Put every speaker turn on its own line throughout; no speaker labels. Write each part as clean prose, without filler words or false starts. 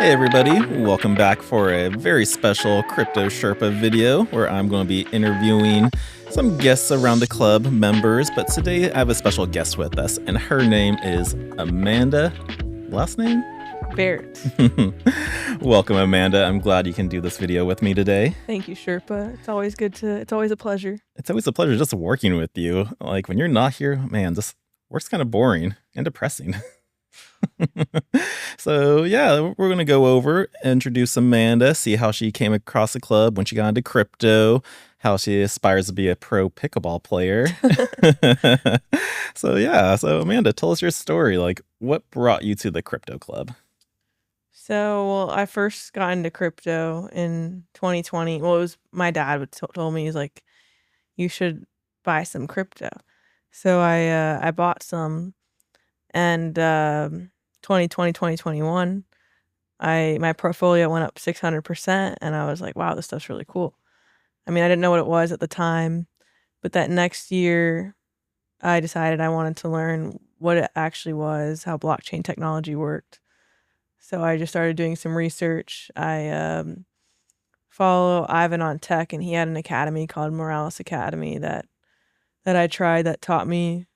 Hey everybody, welcome back for a very special Crypto Sherpa video where I'm going to be interviewing some guests around the club members, but today I have a special guest with us and her name is Amanda, last name?
Barrett.
Welcome Amanda, I'm glad you can do this video with me today.
Thank you, Sherpa. It's always a pleasure.
It's always a pleasure just working with you. Like when you're not here, man, this work's kind of boring and depressing. So yeah, we're going to go over, introduce Amanda, see how she came across the club when she got into crypto, how she aspires to be a pro pickleball player. So Amanda, tell us your story. Like what brought you to the crypto club?
So I first got into crypto in 2020. Well, it was my dad told me, he's like, you should buy some crypto. So I bought some, and 2020, 2021, my portfolio went up 600%, and I was like, wow, this stuff's really cool. I mean, I didn't know what it was at the time, but that next year I decided I wanted to learn what it actually was, how blockchain technology worked. So I just started doing some research. I follow Ivan on tech, and he had an academy called Morales Academy that I tried, that taught me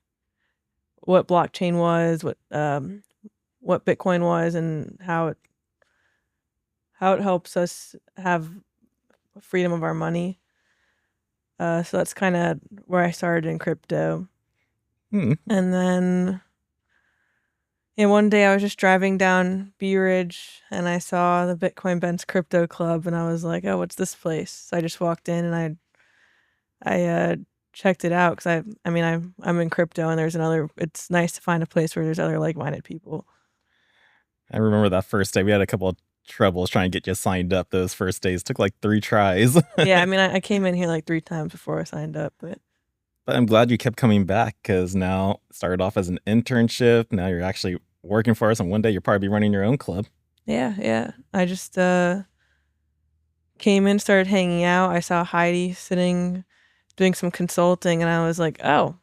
what blockchain was, what Bitcoin was, and how it helps us have freedom of our money. So that's kind of where I started in crypto. And then one day I was just driving down Bee Ridge, and I saw the Bitcoin Ben's Crypto Club, and I was like, oh, what's this place? So I just walked in, and I checked it out, because I'm in crypto, and it's nice to find a place where there's other like-minded people.
I remember that first day. We had a couple of troubles trying to get you signed up. Those first days took like 3 tries.
Yeah, I mean, I came in here like 3 times before I signed up, but
I'm glad you kept coming back, because now it started off as an internship. Now you're actually working for us, and one day you'll probably be running your own club.
Yeah. I just came in, started hanging out. I saw Heidi sitting, doing some consulting, and I was like, oh,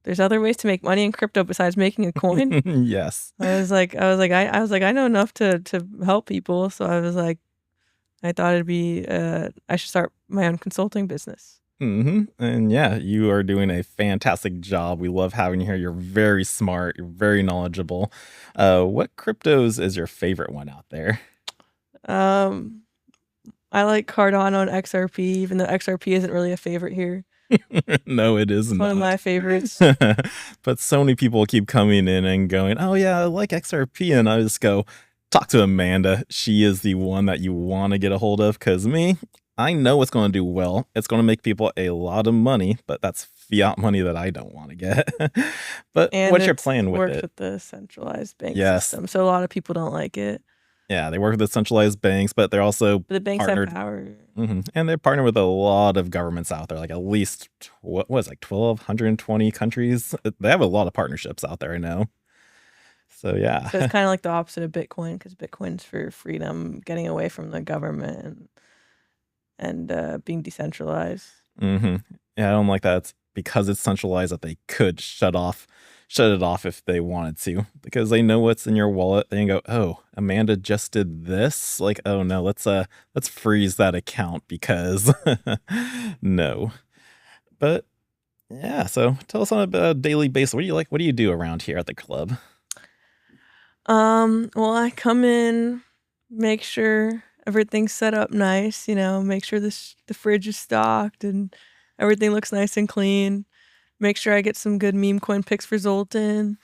there's other ways to make money in crypto besides making a coin.
Yes.
I was like, I know enough to help people. So I thought it'd be, I should start my own consulting business.
And yeah, you are doing a fantastic job. We love having you here. You're very smart. You're very knowledgeable. What cryptos is your favorite one out there?
I like Cardano and XRP, even though XRP isn't really a favorite here.
No, it isn't.
It's one of my favorites.
But so many people keep coming in and going, oh yeah, I like XRP. And I just go, talk to Amanda. She is the one that you want to get a hold of, because I know it's going to do well. It's going to make people a lot of money, but that's fiat money that I don't want to get. But what's your plan with it?
It works with the centralized bank system, so a lot of people don't like it.
Yeah, they work with the centralized banks, but they're also
the banks
partnered,
have power.
And they're partnered with a lot of governments out there, like at least, what was like 1,220 countries? They have a lot of partnerships out there, I know. So yeah.
So it's kind of like the opposite of Bitcoin, because Bitcoin's for freedom, getting away from the government, and being decentralized.
Yeah, I don't like that. It's because it's centralized that they could shut it off if they wanted to, because they know what's in your wallet. They can go, oh, Amanda just did this. Like, oh no, let's freeze that account, because no. But yeah, so tell us on a daily basis. What do you like? What do you do around here at the club?
Well, I come in, make sure everything's set up nice, make sure the fridge is stocked and everything looks nice and clean. Make sure I get some good meme coin pics for Zoltan.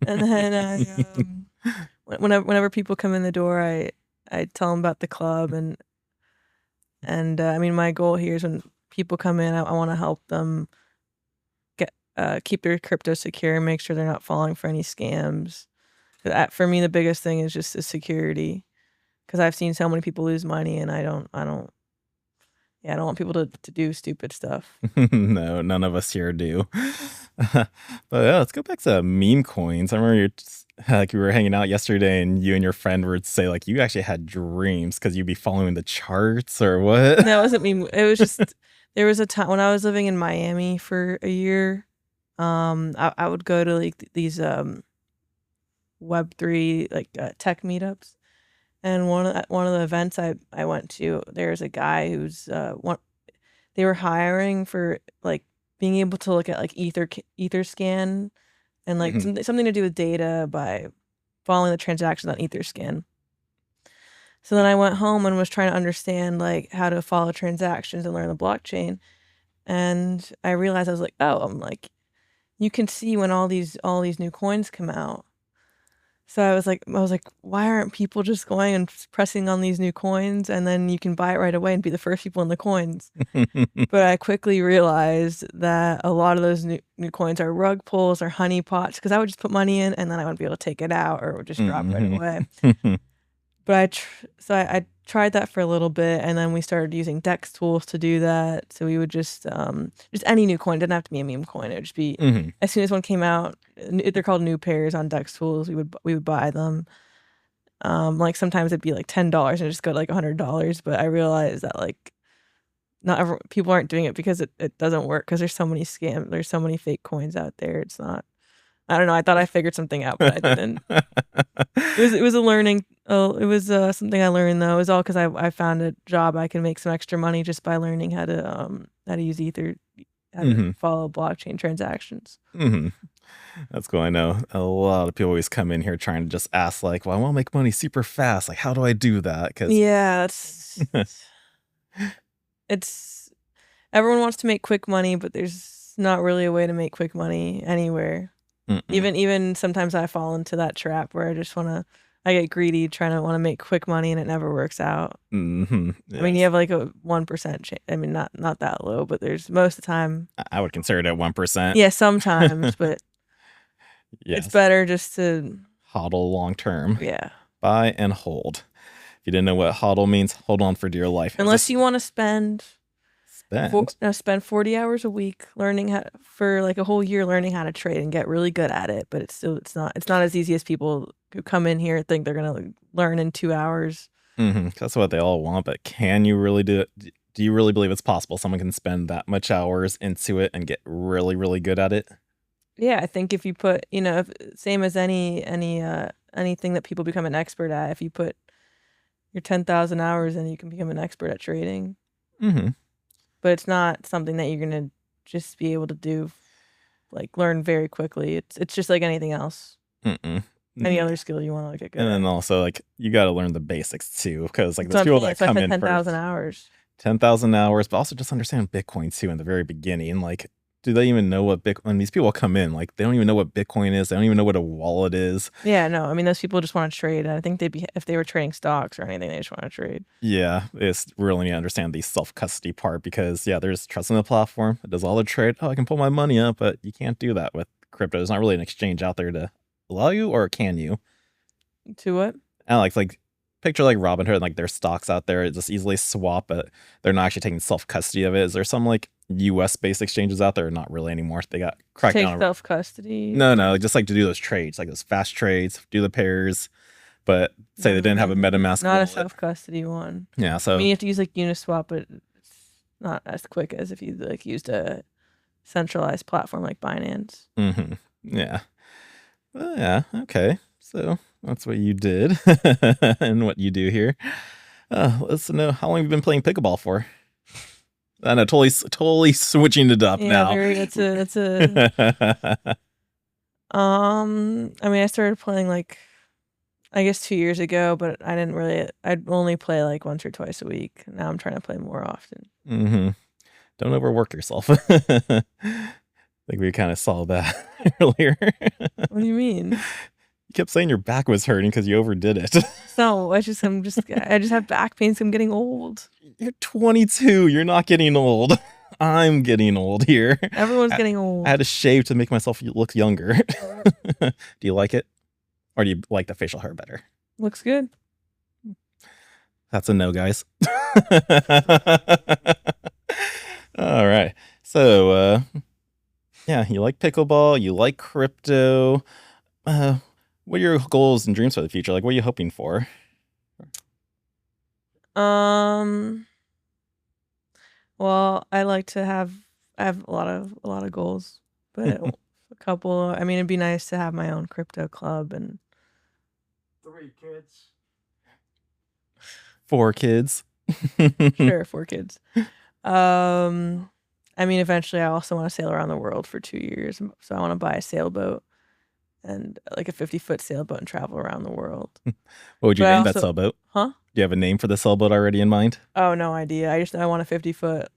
And then whenever people come in the door, I tell them about the club, and I mean, my goal here is when people come in, I want to help them keep their crypto secure and make sure they're not falling for any scams. For me, the biggest thing is just the security, because I've seen so many people lose money, and I don't want people to do stupid stuff.
No, none of us here do. But yeah, let's go back to meme coins. I remember we were hanging out yesterday, and you and your friend would say like you actually had dreams because you'd be following the charts or what?
No, it wasn't meme. It was just there was a time when I was living in Miami for a year. I would go to like these Web3 like tech meetups, And one of the events I went to, there's a guy who's they were hiring for like being able to look at like ether scan and like
Mhm.
something to do with data by following the transactions on Etherscan. So then I went home and was trying to understand like how to follow transactions and learn the blockchain. And I realized I was like, oh, I'm like, you can see when all these new coins come out. So I was like, why aren't people just going and pressing on these new coins and then you can buy it right away and be the first people in the coins? But I quickly realized that a lot of those new coins are rug pulls or honey pots because I would just put money in and then I wouldn't be able to take it out or it would just drop right away. But I tried that for a little bit and then we started using DEX tools to do that. So we would just any new coin, didn't have to be a meme coin. It would just be as soon as one came out, they're called new pairs on DEX tools. We would buy them. Like sometimes it'd be like $10 and just go to like $100. But I realized that like people aren't doing it because it doesn't work because there's so many scams. There's so many fake coins out there. It's not. I don't know. I thought I figured something out, but I didn't. It was a learning. It was something I learned though. It was all because I found a job I can make some extra money just by learning how to use Ether, how to follow blockchain transactions.
That's cool. I know a lot of people always come in here trying to just ask, like, well, I want to make money super fast. Like, how do I do that? Because
it's everyone wants to make quick money, but there's not really a way to make quick money anywhere. Even sometimes I fall into that trap where I get greedy trying to want to make quick money and it never works out.
Yes.
I mean, you have like a 1% chance. I mean, not that low, but there's most of the time.
I would consider it at 1%.
Yeah, sometimes, but it's better just to
hodl long term.
Yeah.
Buy and hold. If you didn't know what hodl means, hold on for dear life.
Unless you want to spend 40 hours a week learning for like a whole year learning how to trade and get really good at it, but it's not as easy as people who come in here think they're gonna learn in 2 hours.
That's what they all want, but can you really do it? Do you really believe it's possible someone can spend that much hours into it and get really, really good at it?
Yeah, I think if you put, same as anything that people become an expert at, if you put your 10,000 hours in, you can become an expert at trading. But it's not something that you're gonna just be able to do, like learn very quickly. It's just like anything else. Any other skill you want to get good
and
at.
then also like you got to learn the basics too, because like there's people that come in
10,000 hours.
10,000 hours, but also just understand Bitcoin too in the very beginning. Like, do they even know what Bitcoin? When these people come in, like they don't even know what Bitcoin is. They don't even know what a wallet is.
Yeah, no. I mean, those people just want to trade. I think if they were trading stocks or anything, they just want to trade.
Yeah, it's really need to understand the self-custody part because there's trust in the platform. It does all the trade. Oh, I can pull my money up, but you can't do that with crypto. There's not really an exchange out there to allow you, or can you?
To what?
And like picture like Robinhood, like there's stocks out there, just easily swap, but they're not actually taking self-custody of it. Is there some like US based exchanges out there? Not really anymore. They got cracked down.
Take self-custody?
No, just like to do those trades, like those fast trades, do the pairs, but say they didn't have a MetaMask
not
wallet.
A self-custody one.
Yeah, so
I mean, you have to use like Uniswap, but it's not as quick as if you like used a centralized platform like Binance.
Yeah. Well, yeah, okay. So that's what you did and what you do here. Let's know how long you've been playing pickleball for. I know, totally switching it up now.
That's a I mean, I started playing like I guess 2 years ago, but I'd only play like once or twice a week. Now I'm trying to play more often.
Don't overwork yourself. I think we kind of saw that earlier.
What do you mean?
You kept saying your back was hurting because you overdid it.
No, I just have back pain, so I'm getting old.
You're 22. You're not getting old. I'm getting old here.
Everyone's getting old.
I had to shave to make myself look younger. Do you like it? Or do you like the facial hair better?
Looks good.
That's a no, guys. All right. So, you like pickleball. You like crypto. What are your goals and dreams for the future? Like, what are you hoping for?
Well, I have a lot of goals, but a couple. I mean, it'd be nice to have my own crypto club and
3 kids.
4 kids.
Sure, 4 kids. I mean, eventually I also want to sail around the world for 2 years. So I want to buy a sailboat and like a 50-foot sailboat and travel around the world.
What would you
But I
name that
also,
sailboat?
huh?
Do you have a name for the sailboat already in mind?
Oh, no idea. I want a 50-foot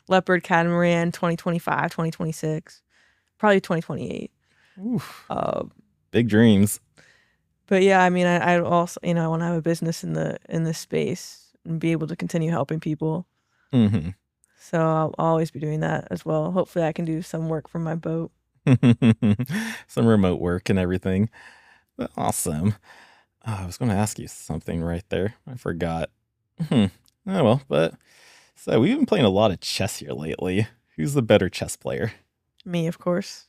leopard catamaran 2025, 2026, probably 2028.
Oof,
Um,
big dreams.
but yeah, I mean, I also, I want to have a business in this space and be able to continue helping people.
Hmm.
So I'll always be doing that as well. Hopefully I can do some work from my boat.
Some remote work and everything. But awesome. I was going to ask you something right there. I forgot. Hmm. Oh well, but so we've been playing a lot of chess here lately. Who's the better chess player?
Me, of course.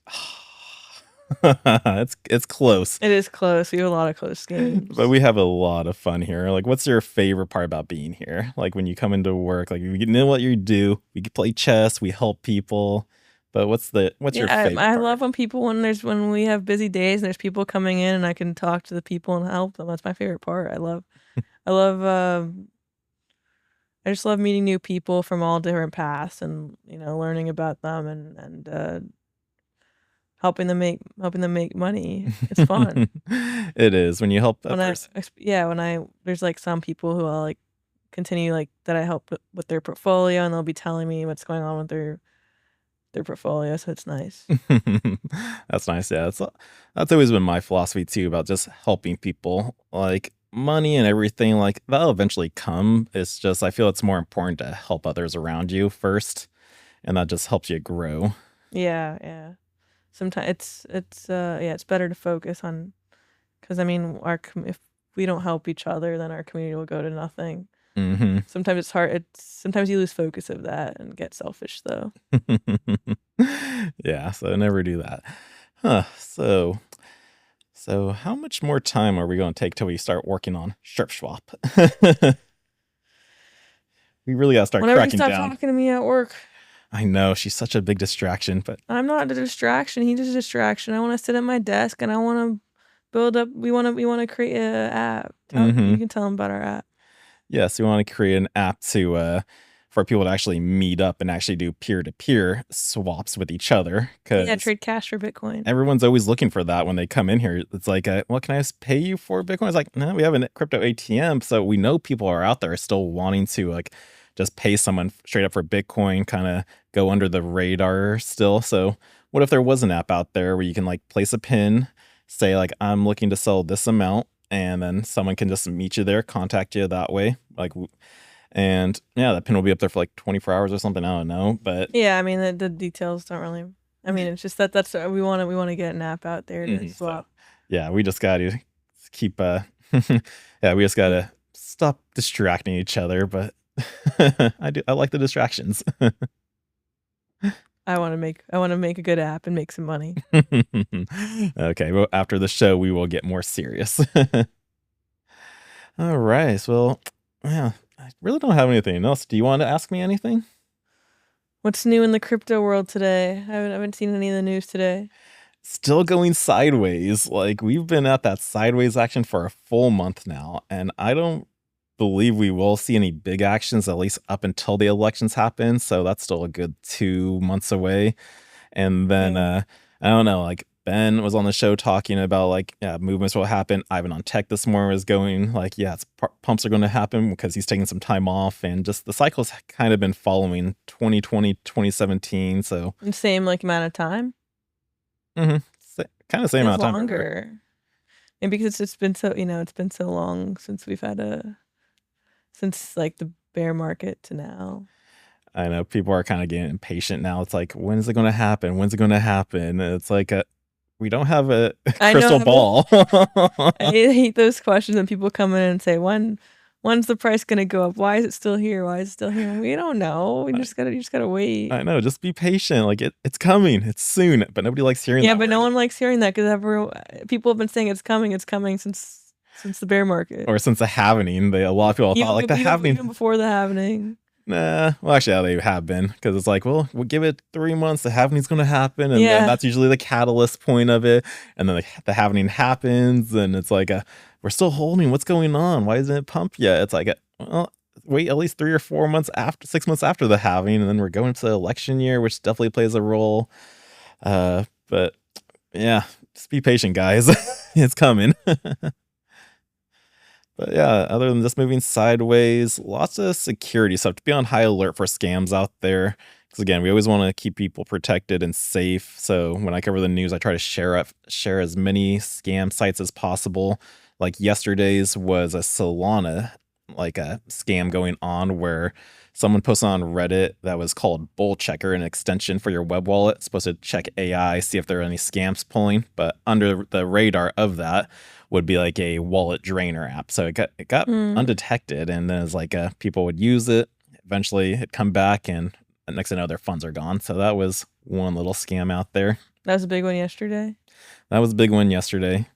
It's close,
It is close. We have a lot of close games.
but we have a lot of fun here. Like, what's your favorite part about being here? Like when you come into work, like you know what you do. We can play chess. We help people. But what's your favorite
I
part?
love when we have busy days and there's people coming in and I can talk to the people and help them. That's my favorite part. I love I just love meeting new people from all different paths and learning about them and helping them make money. It's fun.
It is when you help a
When I
person.
when I there's like some people who I'll like continue like that I help with their portfolio and they'll be telling me what's going on with their portfolio, so it's nice.
That's nice. Yeah, that's always been my philosophy too about just helping people. Like money and everything, like that'll eventually come. It's just I feel it's more important to help others around you first, and that just helps you grow.
Yeah. Sometimes it's better to focus on because I mean if we don't help each other, then our community will go to nothing.
Hmm.
Sometimes it's hard. Sometimes you lose focus of that and get selfish though.
Yeah, so never do that. Huh. So how much more time are we going to take till we start working on Sherp Swap? We really got to start
Whenever you
cracking
stop
down.
talking to me at work,
I know she's such a big distraction, but
I'm not a distraction. He's a distraction. I want to sit at my desk and I want to build up. We want to create an app. You can tell them about our app.
yes, we want to create an app to for people to actually meet up and actually do peer-to-peer swaps with each other.
Yeah, trade cash for Bitcoin.
Everyone's always looking for that when they come in here. It's like, well, can I just pay you for Bitcoin? It's like, no, we have a crypto ATM, so we know people are out there still wanting to like just pay someone straight up for Bitcoin, kind of go under the radar still. So what if there was an app out there where you can like place a pin, say like I'm looking to sell this amount, and then someone can just meet you there, contact you that way, like. And yeah, that pin will be up there for like 24 hours or something. I don't know, but
yeah, I mean the details don't really. I mean, it's just that's we want to get an app out there to swap.
So, yeah, we just got to keep. Yeah, we just got to stop distracting each other. But I like the distractions.
I want to make a good app and make some money.
Okay, well, after the show, we will get more serious. All right. Well, yeah, I really don't have anything else. Do you want to ask me anything?
What's new in the crypto world today? I haven't seen any of the news today.
Still going sideways. Like we've been at that sideways action for a full month now, and I don't believe we will see any big actions at least up until the elections happen. So that's still a good 2 months away. And then I don't know, like Ben was on the show talking about like movements will happen. Ivan on Tech this morning was going like pumps are going to happen because he's taking some time off, and just the cycle's kind of been following 2020 2017. So
the same like amount of time.
Kind of same amount of time.
Longer. And because it's been so it's been so long since we've had since like the bear market to now.
I know people are kind of getting impatient now. It's like, when is it going to happen? When's it going to happen? And it's like we don't have a crystal ball.
I hate those questions when people come in and say, when's the price going to go up? Why is it still here? Why is it still here? We don't know. You just gotta wait.
I know. Just be patient. Like it's coming. It's soon. But nobody likes hearing that.
Yeah, but no one likes hearing that because people have been saying it's coming since the bear market.
Or since the halvening. A lot of people thought like the halvening.
Even before the halvening.
Nah, well, actually, they have been, because it's like, well, we'll give it 3 months. The halvening's going to happen, and then that's usually the catalyst point of it. And then the halvening happens, and it's like, we're still holding. What's going on? Why isn't it pumped yet? It's like, well, wait at least 3 or 4 months after, 6 months after the halving, and then we're going to the election year, which definitely plays a role. But yeah, just be patient, guys. It's coming. But yeah, other than this moving sideways, lots of security stuff to be on high alert for scams out there. Because again, we always want to keep people protected and safe. So when I cover the news, I try to share as many scam sites as possible. Like yesterday's was a Solana, like a scam going on where someone posted on Reddit that was called Bull Checker, an extension for your web wallet. It's supposed to check AI, see if there are any scams pulling. But under the radar of that would be like a wallet drainer app. So it got undetected, and then it's like people would use it. Eventually it'd come back, and next thing you know, their funds are gone. So that was one little scam out there.
That was a big one yesterday.
That was a big one yesterday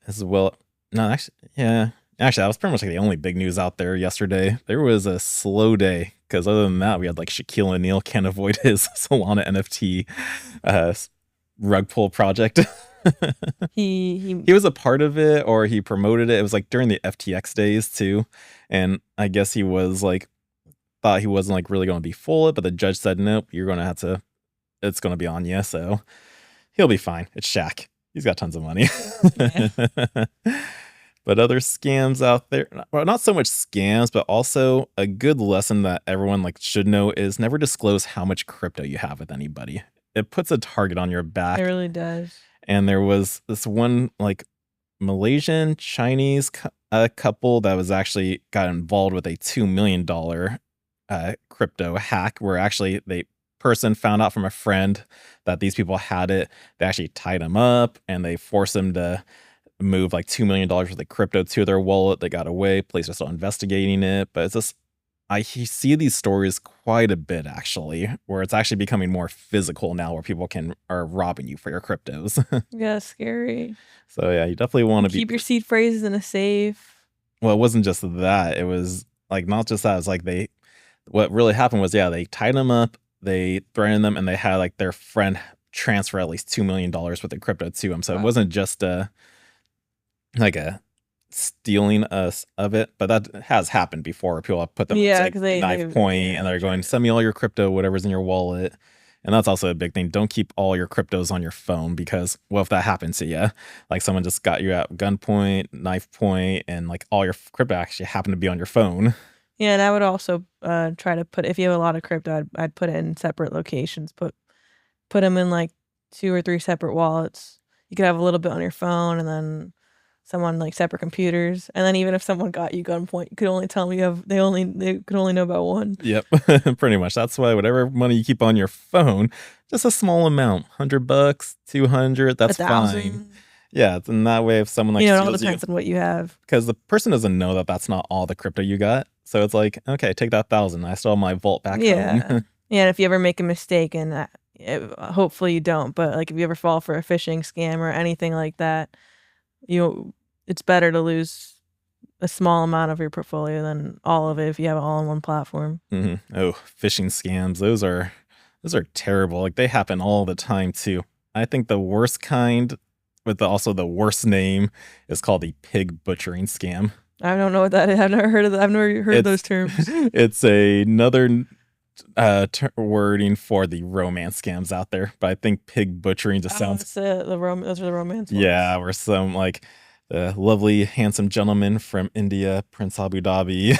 as well. No, actually, yeah. Actually, that was pretty much like the only big news out there yesterday. There was a slow day because other than that, we had like Shaquille O'Neal can't avoid his Solana NFT rug pull project. He was a part of it, or he promoted it. It was like during the FTX days too, and I guess he was like thought he wasn't like really going to be full it, but the judge said nope, you're going to have to. It's going to be on you, so he'll be fine. It's Shaq. He's got tons of money. Yeah. But other scams out there, well, not so much scams, but also a good lesson that everyone like should know is never disclose how much crypto you have with anybody. It puts a target on your back.
It really does.
And there was this one like Malaysian Chinese couple that was actually got involved with a $2 million crypto hack, where actually the person found out from a friend that these people had it. They actually tied him up and they forced him to move like $2 million worth of crypto to their wallet. They got away. Police are still investigating it. But it's just, I see these stories quite a bit actually, where it's actually becoming more physical now, where people are robbing you for your cryptos.
Yeah, scary.
So yeah, you definitely want to
keep your seed phrases in a safe.
Well, it wasn't just that. It was like not just that. It's like what really happened was, yeah, they tied them up, they threatened them, and they had like their friend transfer at least $2 million worth of crypto to them. So It wasn't just like a stealing us of it, but that has happened before. People have put them like knife point, and they're going, send me all your crypto, whatever's in your wallet. And that's also a big thing. Don't keep all your cryptos on your phone, because what if that happens to you? Like someone just got you at gunpoint, knife point, and like all your crypto actually happened to be on your phone.
Yeah, and I would also try to put, if you have a lot of crypto, I'd put it in separate locations. Put them in like 2 or 3 separate wallets. You could have a little bit on your phone, and then someone like separate computers, and then even if someone got you gunpoint, you could only tell them they could only know about one.
Yep. Pretty much. That's why whatever money you keep on your phone, just a small amount, $100, 200, that's
1,000.
fine. Yeah, and that way if someone like
it all depends on what you have,
because the person doesn't know that that's not all the crypto you got. So it's like, okay, take that 1,000. I still have my vault back home.
Yeah, and if you ever make a mistake, and hopefully you don't, but like if you ever fall for a phishing scam or anything like that, it's better to lose a small amount of your portfolio than all of it if you have it all on one platform.
Mm-hmm. Oh, phishing scams. Those are terrible. Like they happen all the time too. I think the worst kind, with also the worst name, is called the pig butchering scam.
I don't know what that is. I've never heard of that. I've never heard those terms.
It's another wording for the romance scams out there, but I think pig butchering just sounds.
Those are the romance ones.
Yeah, where some like the lovely handsome gentleman from India, Prince Abu Dhabi,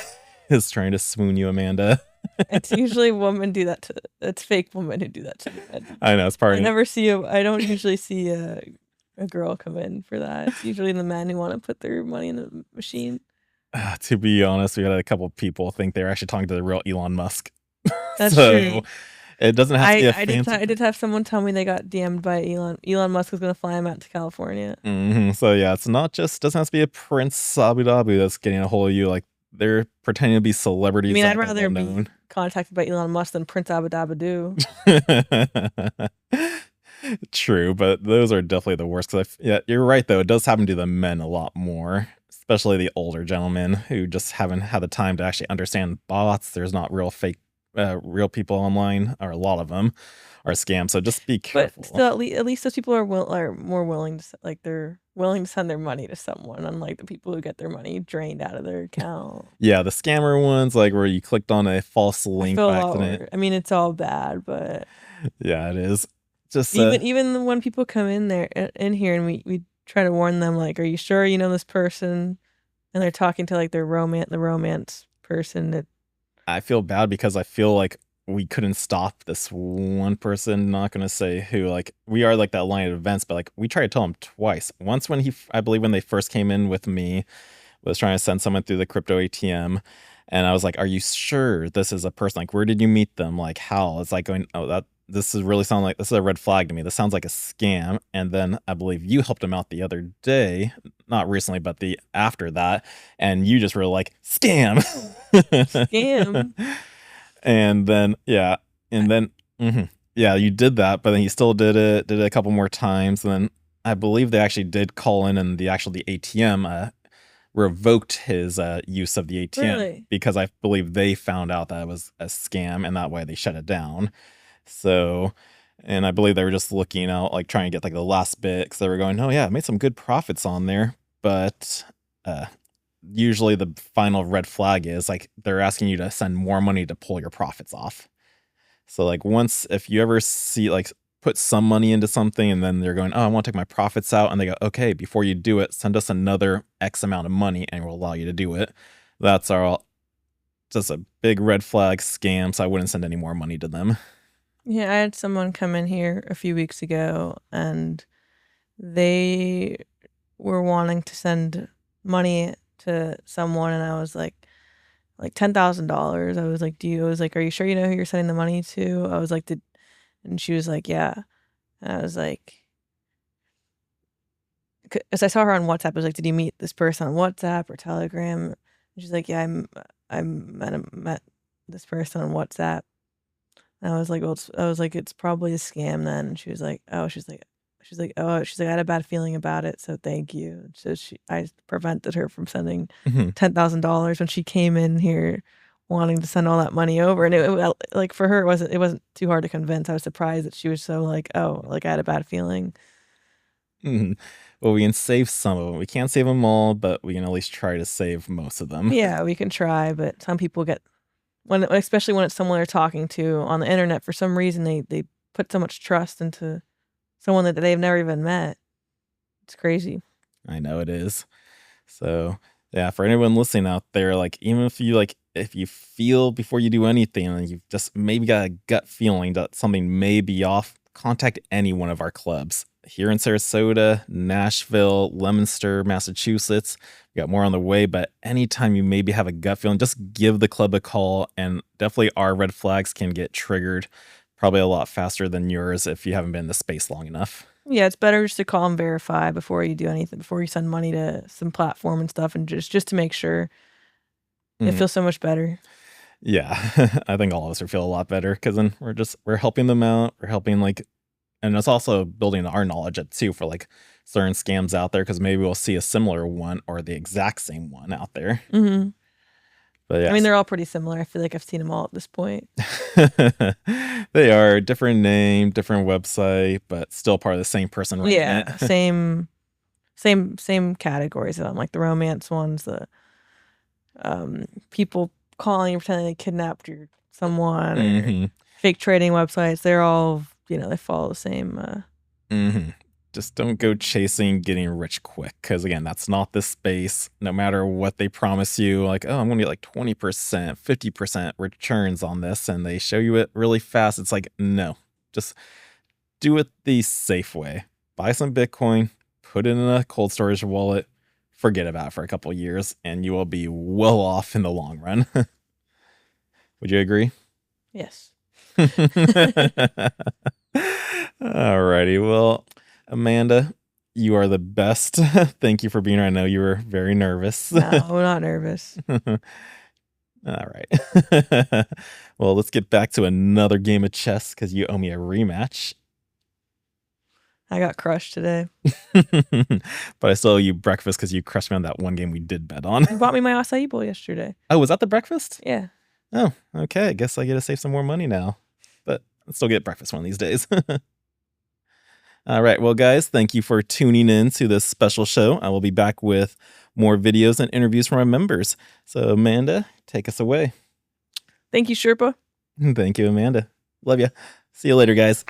is trying to swoon you, Amanda.
It's usually women do that to. It's fake women who do that to men.
I know, it's probably.
I don't usually see a girl come in for that. It's usually the men who want to put their money in the machine.
To be honest, we had a couple of people think they were actually talking to the real Elon Musk.
That's true.
It doesn't have to be a fancy.
I did have someone tell me they got DM'd by Elon. Elon Musk was going to fly him out to California.
Mm-hmm. So yeah, it's not just, doesn't have to be a Prince Abu Dhabi that's getting a hold of you. Like they're pretending to be celebrities.
I mean, I'd rather be contacted by Elon Musk than Prince Abu Dhabi.
True, but those are definitely the worst. Yeah, you're right though. It does happen to the men a lot more, especially the older gentlemen who just haven't had the time to actually understand bots. There's not real fake real people online, or a lot of them are scams. So just be
But
careful.
still, at least those people are more willing to like they're willing to send their money to someone, unlike the people who get their money drained out of their account.
Yeah, the scammer ones, like where you clicked on a false
I
link
feel a
by
lot
accident.
worse. I mean, it's all bad, but
Yeah, it is. Just
even when people come in there in here and we try to warn them, like, are you sure you know this person? And they're talking to like the romance person that
I feel bad because I feel like we couldn't stop this one person. Not gonna say who. Like we are like that line of events, but like we tried to tell him twice. Once when I believe when they first came in with me, was trying to send someone through the crypto ATM, and I was like, "Are you sure this is a person? Like, where did you meet them? Like, how?" It's like going, "Oh, that this is really sound like this is a red flag to me. This sounds like a scam." And then I believe you helped him out the other day, not recently, but the after that, and you just were like, "Scam."
scam.
And then yeah, and then yeah, you did that, but then he still did it a couple more times, and then I believe they actually did call in, and the ATM revoked his use of the ATM
Really?
because I believe they found out that it was a scam, and that way they shut it down. So, and I believe they were just looking out, like trying to get like the last bit, because they were going, "Oh yeah, I made some good profits on there," but uh, usually the final red flag is like they're asking you to send more money to pull your profits off. So like once if you ever see like put some money into something and then they're going, "Oh, I want to take my profits out," and they go, "Okay, before you do it, send us another X amount of money and we'll allow you to do it." That's our just a big red flag scam, so I wouldn't send any more money to them.
Yeah, I had someone come in here a few weeks ago and they were wanting to send money to someone and I was like $10,000. I was like, are you sure you know who you're sending the money to? I was like, and she was like, yeah. And I was like, as I saw her on WhatsApp, I was like, did you meet this person on WhatsApp or Telegram? And she's like, yeah, I met this person on WhatsApp. And I was like, well, it's probably a scam then. And she was like, oh, I had a bad feeling about it, so thank you. So I prevented her from sending $10,000 when she came in here wanting to send all that money over. And like for her, it wasn't too hard to convince. I was surprised that she was so like, oh, like I had a bad feeling.
Well, we can save some of them. We can't save them all, but we can at least try to save most of them.
Yeah, we can try, but some people get especially when it's someone they're talking to on the internet, for some reason they put so much trust into someone that they've never even met. It's crazy.
I know it is. So yeah, for anyone listening out there, like even if you feel before you do anything and you've just maybe got a gut feeling that something may be off, contact any one of our clubs here in Sarasota, Nashville, Leominster, Massachusetts. We got more on the way, but anytime you maybe have a gut feeling, just give the club a call, and definitely our red flags can get triggered probably a lot faster than yours if you haven't been in the space long enough.
Yeah, it's better just to call and verify before you do anything, before you send money to some platform and stuff, and just to make sure. It feels so much better.
Yeah, I think all of us would feel a lot better because then we're helping them out. We're helping and it's also building our knowledge up too for like certain scams out there, because maybe we'll see a similar one or the exact same one out there.
Mm-hmm.
But yeah,
I mean, they're all pretty similar. I feel like I've seen them all at this point.
They are different name, different website, but still part of the same person running it.
Same categories of them, like the romance ones, the people calling and pretending they kidnapped someone, or fake trading websites. They're all, they follow the same.
Just don't go chasing getting rich quick, because again, that's not the space. No matter what they promise you, like, oh, I'm gonna get like 20%, 50% returns on this, and they show you it really fast. It's like, no, just do it the safe way. Buy some Bitcoin, put it in a cold storage wallet, forget about it for a couple of years, and you will be well off in the long run. Would you agree?
Yes.
Alrighty, well, Amanda, you are the best. Thank you for being here. I know you were very nervous.
No, I'm not nervous.
All right. Well, let's get back to another game of chess because you owe me a rematch.
I got crushed today.
But I still owe you breakfast because you crushed me on that one game we did bet on.
You bought me my acai bowl yesterday.
Oh, was that the breakfast?
Yeah.
Oh, okay. I guess I get to save some more money now. But I'll still get breakfast one of these days. All right. Well, guys, thank you for tuning in to this special show. I will be back with more videos and interviews from our members. So, Amanda, take us away.
Thank you, Sherpa.
Thank you, Amanda. Love you. See you later, guys.